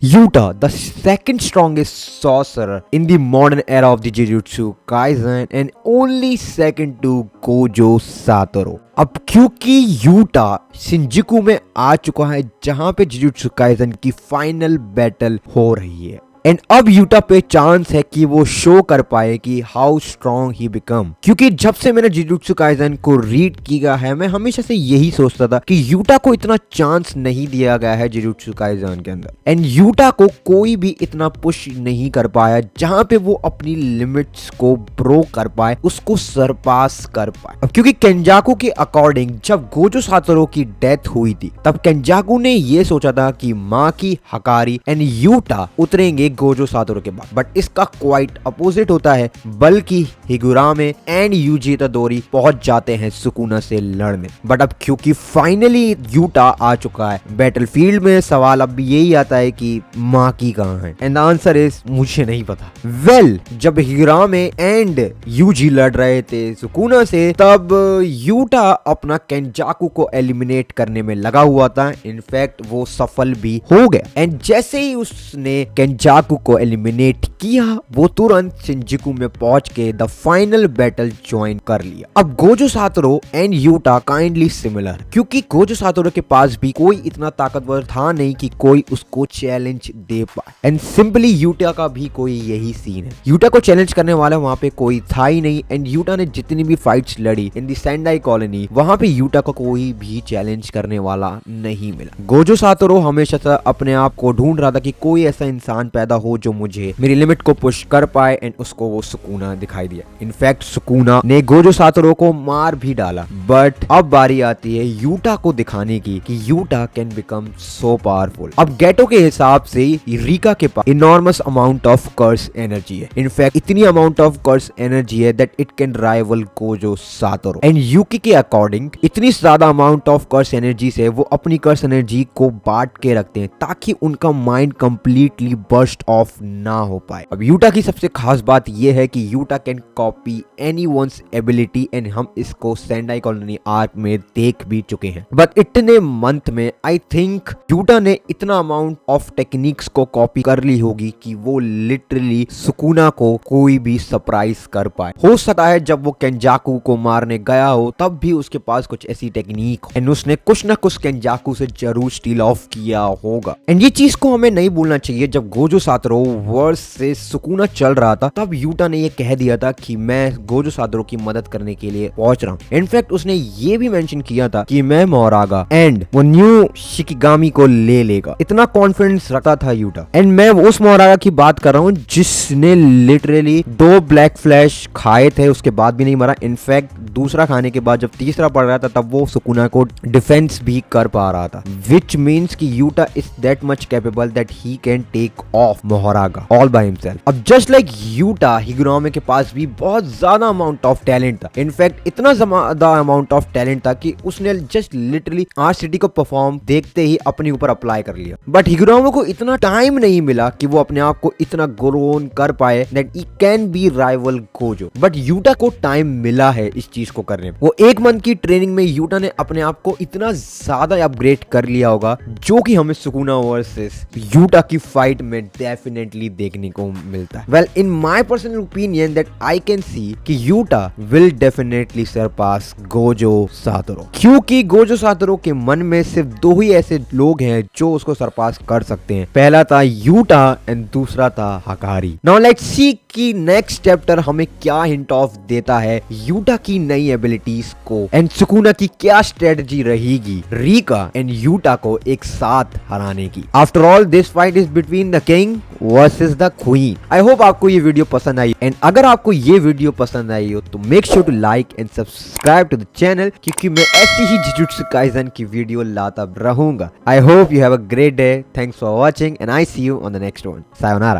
Yuta, the second strongest sorcerer in the modern era of the Jujutsu Kaisen and only second to Gojo Satoru. अब क्योंकि Utah Shinjuku में आ चुका है जहां पे जुजुत्सु काइसन की फाइनल बैटल हो रही है एंड अब यूटा पे चांस है कि वो शो कर पाए कि हाउ स्ट्रॉन्ग ही बिकम। क्योंकि जब से मैंने जुजुत्सु काइसन को रीड किया है मैं हमेशा से यही सोचता था कि यूटा को इतना चांस नहीं दिया गया है जुजुत्सु काइसन के अंदर एंड यूटा को कोई भी इतना पुश नहीं कर पाया जहां पे वो अपनी लिमिट्स को ब्रो कर पाए, उसको सरपास कर पाए। अब क्योंकि केंजाकू के अकॉर्डिंग जब गोजो सातोरू की डेथ हुई थी तब केंजाकू ने ये सोचा था कि माँ की हकारी एंड यूटा उतरेंगे गोजो सातोरू के बाद, बट इसका क्वाइट अपोजिट होता है, बल्कि हिगुरामे एंड यूजी इतादोरी पहुंच जाते हैं सुकुना से लड़ने। बट अब क्योंकि फाइनली यूटा आ चुका है बैटलफील्ड में, सवाल अब यही आता है कि माकी कहां है एंड द आंसर इज मुझे नहीं पता। वेल, जब हिगुरामे एंड यूजी लड़ रहे थे सुकुना से तब यूटा अपना केंजाकू को एलिमिनेट करने में लगा हुआ था। इनफैक्ट वो सफल भी हो गया एंड जैसे ही उसने केंजाकू को एलिमिनेट किया वो तुरंत शिंजुकू में पहुंच के द फाइनल बैटल ज्वाइन कर लिया। अब Gojo Satoru and Utah kindly similar, क्योंकि गोजो सातोरू के पास भी कोई इतना ताकतवर था नहीं कि कोई उसको चैलेंज दे पाए एंड सिंपली यूटा का भी कोई यही सीन है। यूटा को चैलेंज करने वाला वहां पे कोई था ही नहीं एंड यूटा ने जितनी भी फाइट्स लड़ी इन दी सेंडाई कॉलोनी वहां पे यूटा को कोई भी चैलेंज करने वाला नहीं मिला। गोजो सातोरू हमेशा से अपने आप को ढूंढ रहा था कि कोई ऐसा इंसान पैदा हो जो मुझे मेरी लिमिट को पुश कर पाए एंड उसको वो सुकुना दिखाई दिया। इनफैक्ट सुकुना ने गोजो सातोरू को मार भी डाला, बट अब बारी आती है यूटा को दिखाने की कि Yuta can become so powerful. अब गेटो के हिसाब से रीका के पास enormous amount of curse energy है। इनफैक्ट इतनी अमाउंट ऑफ कर्स एनर्जी है that it can rival Gojo Satoru and Yuki के अकॉर्डिंग इतनी ज्यादा अमाउंट ऑफ कर्स एनर्जी से वो अपनी कर्स एनर्जी को बांट के रखते हैं ताकि उनका माइंड कंप्लीटली बर्स्ट ऑफ ना हो पाए। अब यूटा की सबसे खास बात यह है कि Yuta can copy anyone's ability and हम इसको सेंडाई कॉलोनी आर्क में देख भी चुके हैं। बट इतने मंथ में आई थिंक यूटा ने इतना अमाउंट ऑफ टेक्निक्स को कॉपी कर ली होगी कि वो लिटरली सुकुना को कोई भी सरप्राइज कर पाए। हो सकता है जब वो केंजाकू को मारने गया हो तब भी उसके पास कुछ ऐसी टेक्निक एंड उसने कुछ ना कुछ केंजाकू से जरूर स्टील ऑफ किया होगा एंड ये चीज को हमें नहीं भूलना चाहिए। जब गोजो सातोरू वर्स से सुकुना चल रहा था तब यूटा ने ये कह दिया था कि मैं गोजो सातोरू की मदद करने के लिए पहुंच रहा हूं। इनफैक्ट उसने ये भी मेंशन किया था कि मैं मोरागा एंड वो न्यू शिकिगामी को ले लेगा। इतना कॉन्फिडेंस रखता था यूटा एंड मैं उस मोरागा की बात कर रहा हूं जिसने लिटरली 2 ब्लैक फ्लैश खाए थे उसके बाद भी नहीं मरा। इनफैक्ट दूसरा खाने के बाद जब तीसरा पड़ रहा था तब वो सुकुना को डिफेंस भी कर पा रहा था, विच मीन्स कि Yuta is that much capable that he can take off Mahoraga all by himself. अब जस्ट लाइक यूटा हिगुरामे के पास भी बहुत ज्यादा अमाउंट ऑफ टैलेंट था। इनफैक्ट इतना ज्यादा अमाउंट ऑफ टैलेंट था कि उसने जस्ट लिटरली आर्ट सिटी को परफॉर्म देखते ही अपने ऊपर अप्लाई कर लिया। बट हिगुरामे को इतना टाइम नहीं मिला कि वो अपने आप को इतना ग्रोन कर पाए that he can be rival Gojo. But Utah को टाइम मिला है इस चीज को करने में। वो 1 मंथ की ट्रेनिंग में यूटा ने अपने आप को इतना ज्यादा अपग्रेड कर लिया होगा जो कि हमें सुकुना वर्सेस यूटा की फाइट में डेफिनेटली देखने को मिलता है। Well, in my personal opinion that I can see कि Yuta will definitely surpass Gojo Satoru, क्योंकि गोजो सातोरू के मन में सिर्फ 2 ही ऐसे लोग हैं जो उसको सरपास कर सकते हैं। पहला था यूटा एंड दूसरा था हकारी। नाउ लेट्स सी कि नेक्स्ट चैप्टर हमें क्या हिंट ऑफ देता है यूटा की नई एबिलिटीज को एंड सुकुना की क्या स्ट्रेटजी रहेगी रीका एंड यूटा को एक साथ हराने की। After all this fight is between the king versus the queen. I hope आपको ये वीडियो पसंद आई एंड अगर आपको ये वीडियो पसंद आई हो तो make sure to like and subscribe to the channel, क्योंकि मैं ऐसी ही जुजुत्सु काइसन की वीडियो लाता रहूंगा। I hope you have a great day. Thanks for watching and I see you on the next one. Sayonara.